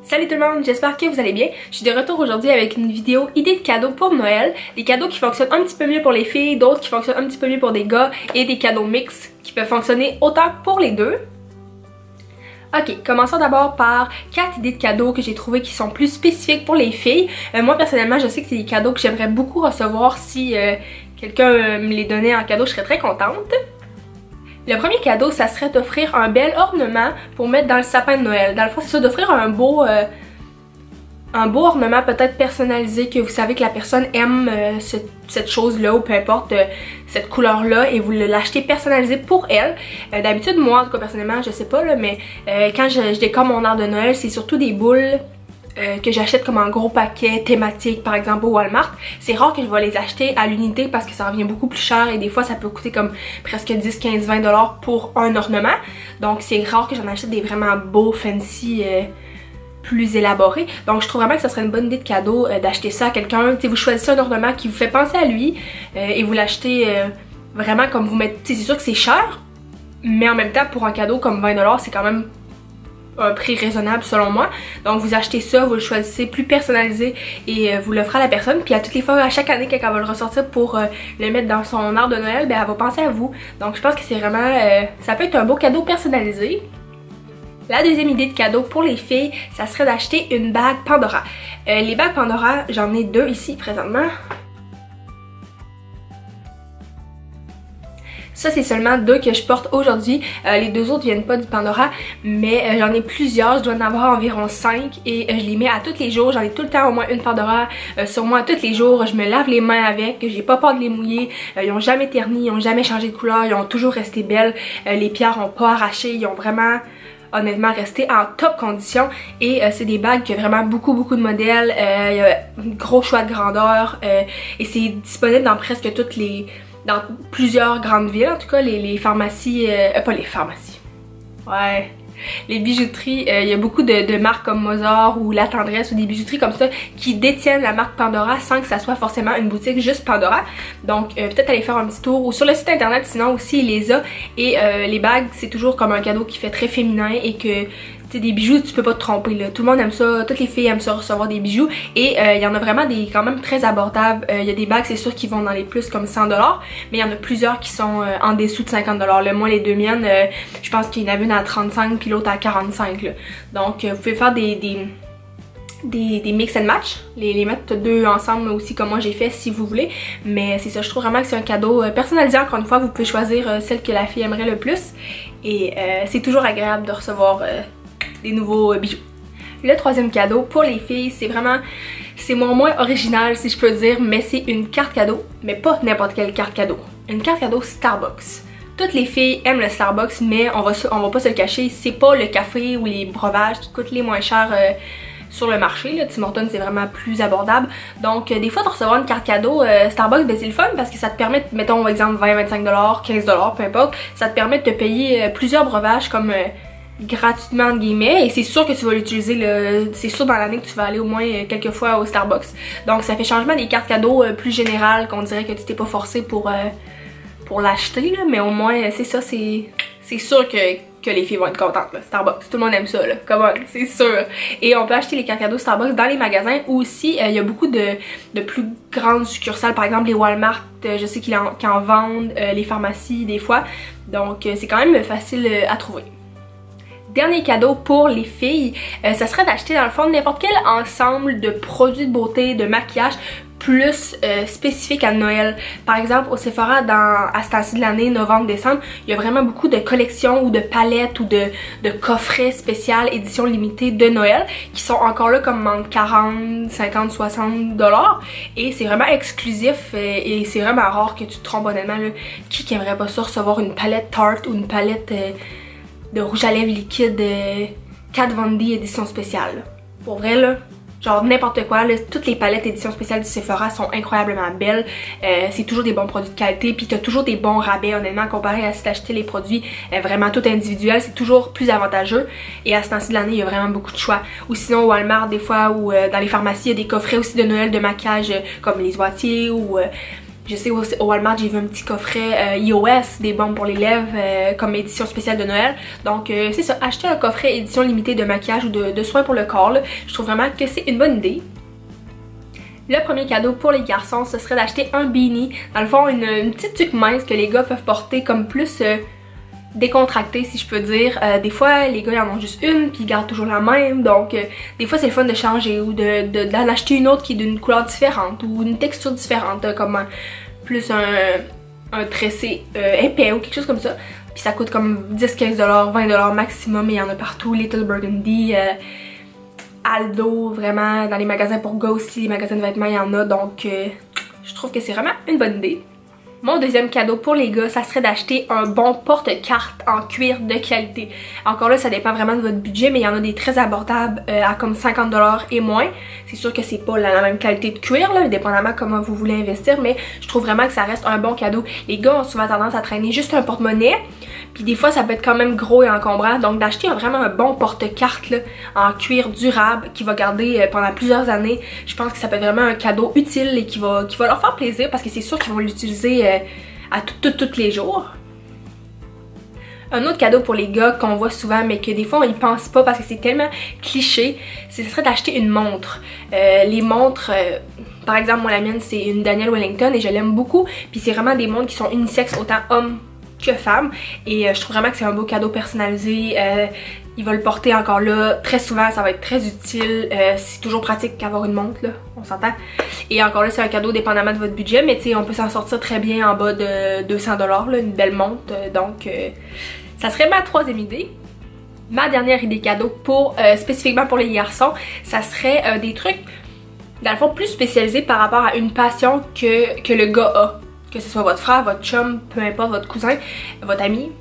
Salut tout le monde, j'espère que vous allez bien. Je suis de retour aujourd'hui avec une vidéo idée de cadeaux pour Noël. Des cadeaux qui fonctionnent un petit peu mieux pour les filles, d'autres qui fonctionnent un petit peu mieux pour des gars et des cadeaux mix qui peuvent fonctionner autant pour les deux. Ok, commençons d'abord par 4 idées de cadeaux que j'ai trouvées qui sont plus spécifiques pour les filles. Moi personnellement, je sais que c'est des cadeaux que j'aimerais beaucoup recevoir si quelqu'un me les donnait en cadeau, je serais très contente. Le premier cadeau, ça serait d'offrir un bel ornement pour mettre dans le sapin de Noël. Dans le fond, c'est ça, d'offrir un beau ornement peut-être personnalisé que vous savez que la personne aime cette chose-là ou peu importe cette couleur-là et vous l'achetez personnalisé pour elle. D'habitude, moi, en tout cas personnellement, je sais pas là, mais quand je décore mon arbre de Noël, c'est surtout des boules que j'achète comme un gros paquet thématique par exemple au Walmart. C'est rare que je vais les acheter à l'unité parce que ça revient beaucoup plus cher et des fois ça peut coûter comme presque 10, 15, 20 $ pour un ornement. Donc c'est rare que j'en achète des vraiment beaux, fancy, plus élaborés. Donc je trouve vraiment que ça serait une bonne idée de cadeau d'acheter ça à quelqu'un. Vous choisissez un ornement qui vous fait penser à lui et vous l'achetez vraiment comme vous mettez. C'est sûr que c'est cher, mais en même temps pour un cadeau comme 20 $, c'est quand même un prix raisonnable selon moi. Donc vous achetez ça, vous le choisissez plus personnalisé et vous l'offrez à la personne. Puis à toutes les fois, à chaque année, quand elle va le ressortir pour le mettre dans son arbre de Noël, ben elle va penser à vous. Donc je pense que c'est vraiment, ça peut être un beau cadeau personnalisé. La deuxième idée de cadeau pour les filles, ça serait d'acheter une bague Pandora. Les bagues Pandora, j'en ai deux ici présentement. Ça, c'est seulement deux que je porte aujourd'hui. Les deux autres viennent pas du Pandora, mais j'en ai plusieurs. Je dois en avoir environ 5 et je les mets à tous les jours. J'en ai tout le temps au moins une Pandora sur moi tous les jours. Je me lave les mains avec, j'ai pas peur de les mouiller. Ils ont jamais terni, ils ont jamais changé de couleur, ils ont toujours resté belles. Les pierres ont pas arraché, ils ont vraiment honnêtement resté en top condition et c'est des bagues qui ont vraiment beaucoup de modèles. Il y a un gros choix de grandeur et c'est disponible dans presque toutes les... dans plusieurs grandes villes, en tout cas les pharmacies, pas les pharmacies, ouais, les bijouteries, il y a beaucoup de marques comme Mozart ou La Tendresse ou des bijouteries comme ça qui détiennent la marque Pandora sans que ça soit forcément une boutique juste Pandora. Donc peut-être aller faire un petit tour ou sur le site internet, sinon aussi il les a. Et les bagues, c'est toujours comme un cadeau qui fait très féminin et que des bijoux, tu peux pas te tromper là. Tout le monde aime ça, toutes les filles aiment ça recevoir des bijoux et il y en a vraiment des quand même très abordables. Il y a des bagues, c'est sûr qui vont dans les plus comme 100 $, mais il y en a plusieurs qui sont en dessous de 50 $. Le moi les deux miennes, je pense qu'il y en avait une à 35 puis l'autre à 45 là. Donc vous pouvez faire des mix and match, les mettre deux ensemble aussi comme moi j'ai fait si vous voulez, mais c'est ça, je trouve vraiment que c'est un cadeau personnalisé. Encore une fois, vous pouvez choisir celle que la fille aimerait le plus et c'est toujours agréable de recevoir des nouveaux bijoux. Le troisième cadeau pour les filles, c'est vraiment, c'est moins original si je peux dire, mais c'est une carte cadeau, mais pas n'importe quelle carte cadeau. Une carte cadeau Starbucks. Toutes les filles aiment le Starbucks, mais on va pas se le cacher, c'est pas le café ou les breuvages qui coûtent les moins chers sur le marché. Là. Tim Hortons, c'est vraiment plus abordable. Donc des fois de recevoir une carte cadeau Starbucks, ben c'est le fun parce que ça te permet, mettons exemple 20, 25 $, 15 $, peu importe, ça te permet de te payer plusieurs breuvages comme gratuitement entre guillemets et c'est sûr que tu vas l'utiliser, c'est sûr dans l'année que tu vas aller au moins quelques fois au Starbucks. Donc ça fait changement des cartes cadeaux plus générales qu'on dirait que tu t'es pas forcé pour l'acheter, mais au moins c'est ça, c'est sûr que les filles vont être contentes là. Starbucks, tout le monde aime ça là, come on, c'est sûr. Et on peut acheter les cartes cadeaux Starbucks dans les magasins ou aussi il y a beaucoup de plus grandes succursales, par exemple les Walmart, je sais qu'ils en vendent, les pharmacies des fois, donc c'est quand même facile à trouver. Dernier cadeau pour les filles, ça serait d'acheter dans le fond n'importe quel ensemble de produits de beauté, de maquillage plus spécifique à Noël. Par exemple au Sephora à ce temps-ci de l'année, novembre-décembre, il y a vraiment beaucoup de collections ou de palettes ou de coffrets spéciaux édition limitée de Noël qui sont encore là comme entre 40, 50, 60 $. Et c'est vraiment exclusif et c'est vraiment rare que tu te trompes honnêtement là. Qui aimerait pas ça recevoir une palette Tarte ou une palette de rouge à lèvres liquide Kat Von D édition spéciale. Pour vrai là, genre n'importe quoi, là, toutes les palettes édition spéciale du Sephora sont incroyablement belles. C'est toujours des bons produits de qualité, puis t'as toujours des bons rabais honnêtement comparé à si t'achetais les produits vraiment tout individuels, c'est toujours plus avantageux. Et à ce temps-ci de l'année, il y a vraiment beaucoup de choix. Ou sinon au Walmart des fois ou dans les pharmacies, il y a des coffrets aussi de Noël de maquillage comme les Oitiers ou Je sais aussi au Walmart j'ai vu un petit coffret iOS, des bombes pour les lèvres comme édition spéciale de Noël. Donc c'est ça, acheter un coffret édition limitée de maquillage ou de soins pour le corps, là, je trouve vraiment que c'est une bonne idée. Le premier cadeau pour les garçons, ce serait d'acheter un beanie. Dans le fond, une petite tuque mince que les gars peuvent porter comme plus décontractée, si je peux dire. Des fois, les gars ils en ont juste une, puis ils gardent toujours la même. Donc, des fois, c'est le fun de changer ou d'en acheter une autre qui est d'une couleur différente ou une texture différente, comme plus un tressé épais ou quelque chose comme ça. Puis ça coûte comme 10-15$, 20$ maximum, et il y en a partout. Little Burgundy, Aldo, vraiment, dans les magasins pour gars aussi, les magasins de vêtements, il y en a, donc je trouve que c'est vraiment une bonne idée. Mon deuxième cadeau pour les gars, ça serait d'acheter un bon porte-carte en cuir de qualité. Encore là, ça dépend vraiment de votre budget, mais il y en a des très abordables à comme 50$ et moins. C'est sûr que c'est pas la même qualité de cuir, là, dépendamment comment vous voulez investir, mais je trouve vraiment que ça reste un bon cadeau. Les gars ont souvent tendance à traîner juste un porte-monnaie, puis des fois ça peut être quand même gros et encombrant, donc d'acheter vraiment un bon porte-carte en cuir durable qui va garder pendant plusieurs années, je pense que ça peut être vraiment un cadeau utile et qui va leur faire plaisir, parce que c'est sûr qu'ils vont l'utiliser à tous les jours. Un autre cadeau pour les gars qu'on voit souvent mais que des fois on y pense pas parce que c'est tellement cliché, ce serait d'acheter une montre. Les montres, par exemple moi la mienne c'est une Daniel Wellington et je l'aime beaucoup, puis c'est vraiment des montres qui sont unisexes autant hommes que femmes, et je trouve vraiment que c'est un beau cadeau personnalisé. Il va le porter encore là très souvent, ça va être très utile, c'est toujours pratique qu'avoir une montre là, on s'entend. Et encore là c'est un cadeau dépendamment de votre budget, mais tu sais on peut s'en sortir très bien en bas de 200$ là, une belle montre, donc ça serait ma troisième idée. Ma dernière idée cadeau pour spécifiquement pour les garçons, ça serait des trucs dans le fond plus spécialisés par rapport à une passion que le gars a. Que ce soit votre frère, votre chum, peu importe, votre cousin, votre ami,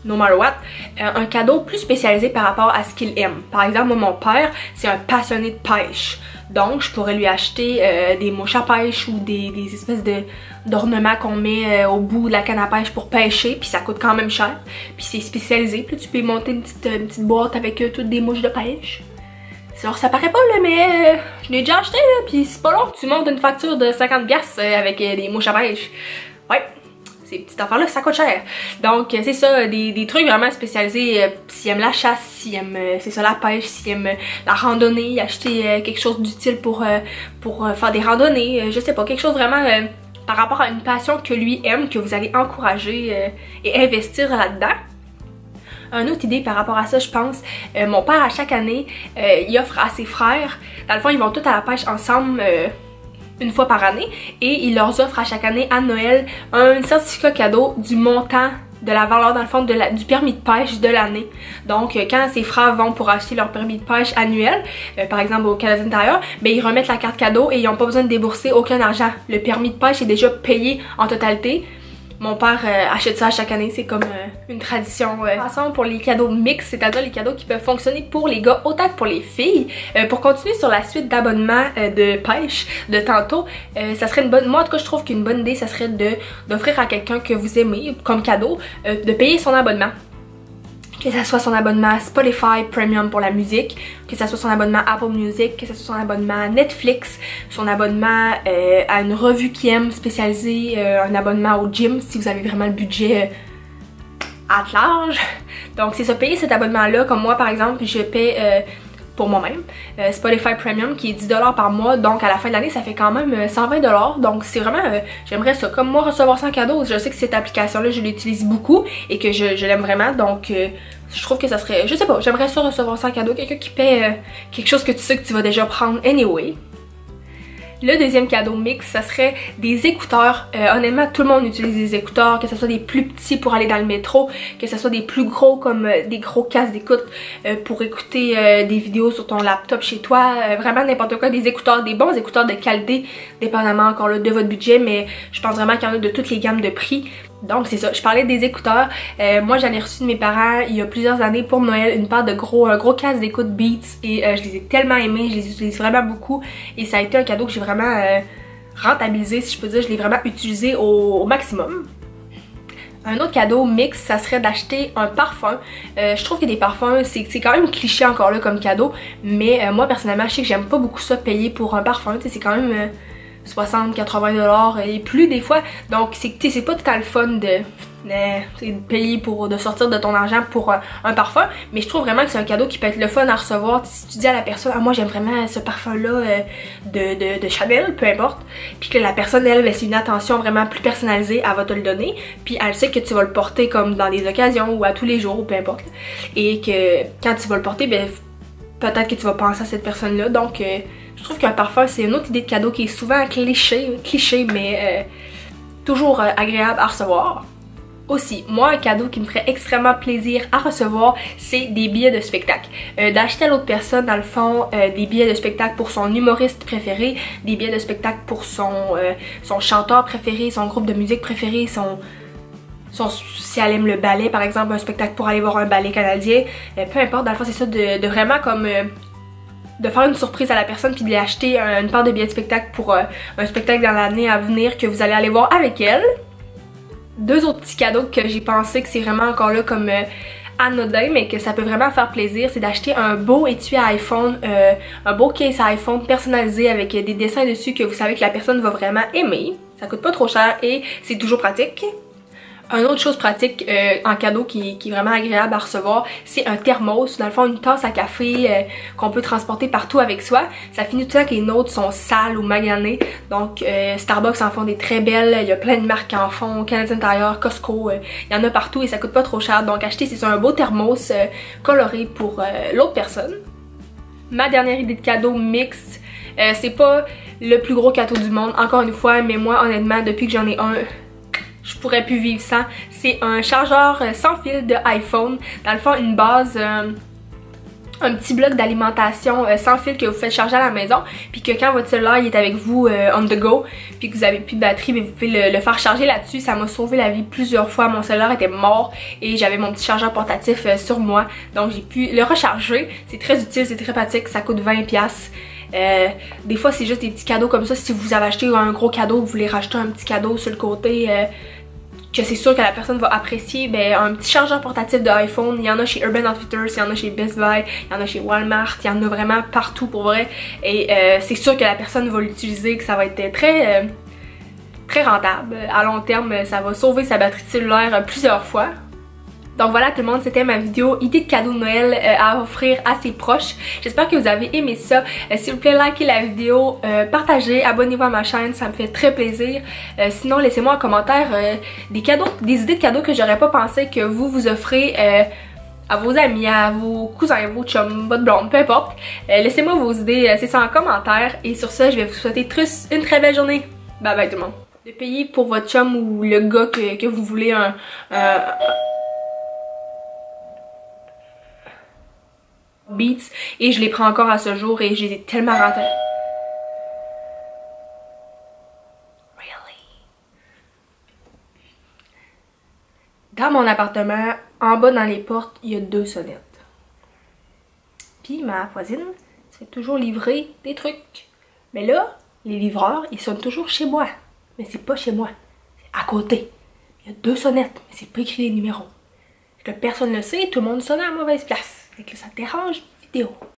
no matter what, un cadeau plus spécialisé par rapport à ce qu'il aime. Par exemple, moi, mon père, c'est un passionné de pêche. Donc, je pourrais lui acheter des mouches à pêche ou des espèces d'ornements qu'on met au bout de la canne à pêche pour pêcher, puis ça coûte quand même cher. Puis c'est spécialisé, puis tu peux monter une petite boîte avec toutes des mouches de pêche. Alors ça paraît pas là, mais je l'ai déjà acheté là, pis c'est pas long, tu montes une facture de 50$ avec des mouches à pêche. Ouais, ces petites affaires là, ça coûte cher. Donc c'est ça, des trucs vraiment spécialisés, s'ils aiment la chasse, s'ils aiment c'est ça, la pêche, s'ils aiment la randonnée, acheter quelque chose d'utile pour faire des randonnées, je sais pas, quelque chose vraiment par rapport à une passion que lui aime, que vous allez encourager et investir là-dedans. Une autre idée par rapport à ça, je pense, mon père à chaque année, il offre à ses frères, dans le fond ils vont tous à la pêche ensemble une fois par année, et il leur offre à chaque année à Noël un certificat cadeau du montant de la valeur dans le fond du permis de pêche de l'année. Donc quand ses frères vont pour acheter leur permis de pêche annuel, par exemple au Canada Tire, ben ils remettent la carte cadeau et ils n'ont pas besoin de débourser aucun argent. Le permis de pêche est déjà payé en totalité. Mon père achète ça à chaque année, c'est comme une tradition. Passons pour les cadeaux mix, c'est-à-dire les cadeaux qui peuvent fonctionner pour les gars autant que pour les filles. Pour continuer sur la suite d'abonnements de pêche de tantôt, ça serait une bonne... Moi en tout cas je trouve qu'une bonne idée ça serait d'offrir à quelqu'un que vous aimez comme cadeau, de payer son abonnement. Que ça soit son abonnement Spotify Premium pour la musique, que ça soit son abonnement Apple Music, que ça soit son abonnement Netflix, son abonnement à une revue qu'il aime spécialisée, un abonnement au gym si vous avez vraiment le budget à large. Donc c'est ça, payer cet abonnement-là, comme moi par exemple, je paie pour moi-même Spotify Premium qui est 10$ par mois, donc à la fin de l'année ça fait quand même 120$, donc c'est vraiment, j'aimerais ça, comme moi recevoir ça en cadeau. Je sais que cette application-là je l'utilise beaucoup et que je l'aime vraiment, donc je trouve que ça serait, je sais pas, j'aimerais ça recevoir ça en cadeau, quelqu'un qui paie quelque chose que tu sais que tu vas déjà prendre anyway. Le deuxième cadeau mix, ça serait des écouteurs. Honnêtement, tout le monde utilise des écouteurs, que ce soit des plus petits pour aller dans le métro, que ce soit des plus gros comme des gros casques d'écoute pour écouter des vidéos sur ton laptop chez toi. Vraiment n'importe quoi, des écouteurs, des bons écouteurs de qualité, dépendamment encore là de votre budget, mais je pense vraiment qu'il y en a de toutes les gammes de prix. Donc c'est ça, je parlais des écouteurs. Moi j'en ai reçu de mes parents il y a plusieurs années pour Noël une paire de un gros casque d'écoute Beats, et je les ai tellement aimés, je les utilise vraiment beaucoup et ça a été un cadeau que j'ai vraiment rentabilisé, si je peux dire. Je l'ai vraiment utilisé au maximum. Un autre cadeau mix, ça serait d'acheter un parfum. Je trouve que des parfums, c'est quand même cliché encore là comme cadeau, mais moi personnellement je sais que j'aime pas beaucoup ça payer pour un parfum, c'est quand même... 60-80$ et plus des fois. Donc c'est pas tout à le fun de payer de sortir de ton argent pour un parfum, mais je trouve vraiment que c'est un cadeau qui peut être le fun à recevoir. Si tu dis à la personne, ah moi j'aime vraiment ce parfum là de Chanel, peu importe, puis que la personne elle c'est une attention vraiment plus personnalisée, elle va te le donner, puis elle sait que tu vas le porter comme dans des occasions ou à tous les jours ou peu importe, et que quand tu vas le porter, ben peut-être que tu vas penser à cette personne là. Donc je trouve qu'un parfum c'est une autre idée de cadeau qui est souvent cliché mais toujours agréable à recevoir. Aussi, moi, un cadeau qui me ferait extrêmement plaisir à recevoir, c'est des billets de spectacle. D'acheter à l'autre personne, dans le fond, des billets de spectacle pour son humoriste préféré, des billets de spectacle pour son chanteur préféré, son groupe de musique préféré, si elle aime le ballet, par exemple, un spectacle pour aller voir un ballet canadien, peu importe, dans le fond, c'est ça, de vraiment comme de faire une surprise à la personne puis de lui acheter une part de billets de spectacle pour un spectacle dans l'année à venir que vous allez aller voir avec elle. Deux autres petits cadeaux que j'ai pensé que c'est vraiment encore là comme anodin mais que ça peut vraiment faire plaisir, c'est d'acheter un beau étui à iPhone, un beau case à iPhone personnalisé avec des dessins dessus que vous savez que la personne va vraiment aimer. Ça coûte pas trop cher et c'est toujours pratique. Une autre chose pratique en cadeau qui est vraiment agréable à recevoir, c'est un thermos, dans le fond une tasse à café qu'on peut transporter partout avec soi. Ça finit tout le temps que les nôtres sont sales ou maganées, donc Starbucks en font des très belles, il y a plein de marques qui en font, Canadien Tire, Costco, il y en a partout et ça coûte pas trop cher, donc acheter c'est un beau thermos coloré pour l'autre personne. Ma dernière idée de cadeau mixte, c'est pas le plus gros cadeau du monde, encore une fois, mais moi honnêtement depuis que j'en ai un, je pourrais plus vivre sans. C'est un chargeur sans fil de iPhone. Dans le fond, une base, un petit bloc d'alimentation sans fil que vous faites charger à la maison. Puis que quand votre cellulaire il est avec vous on the go, puis que vous avez plus de batterie, mais vous pouvez le faire charger là-dessus. Ça m'a sauvé la vie plusieurs fois. Mon cellulaire était mort et j'avais mon petit chargeur portatif sur moi. Donc j'ai pu le recharger. C'est très utile, c'est très pratique. Ça coûte 20$. Des fois c'est juste des petits cadeaux comme ça. Si vous avez acheté un gros cadeau, vous voulez racheter un petit cadeau sur le côté que c'est sûr que la personne va apprécier, ben un petit chargeur portatif de iPhone, il y en a chez Urban Outfitters, il y en a chez Best Buy, il y en a chez Walmart, il y en a vraiment partout pour vrai. Et c'est sûr que la personne va l'utiliser, que ça va être très rentable. À long terme, ça va sauver sa batterie cellulaire plusieurs fois. Donc voilà tout le monde, c'était ma vidéo idée de cadeau de Noël à offrir à ses proches. J'espère que vous avez aimé ça. S'il vous plaît, likez la vidéo, partagez, abonnez-vous à ma chaîne, ça me fait très plaisir. Sinon, laissez-moi en commentaire des idées de cadeaux que j'aurais pas pensé que vous offrez à vos amis, à vos cousins, vos chums, votre blonde, peu importe. Laissez-moi vos idées, c'est ça en commentaire. Et sur ça, je vais vous souhaiter une très belle journée. Bye bye tout le monde. De payer pour votre chum ou le gars que vous voulez Beats et je les prends encore à ce jour et je les ai tellement rentrés. Really? Dans mon appartement, en bas dans les portes, il y a 2 sonnettes. Puis ma voisine se fait toujours livrer des trucs. Mais là, les livreurs, ils sonnent toujours chez moi. Mais c'est pas chez moi, c'est à côté. Il y a 2 sonnettes, mais c'est pas écrit les numéros. Que personne ne le sait, tout le monde sonne à la mauvaise place. Fait que ça te dérange, vidéo.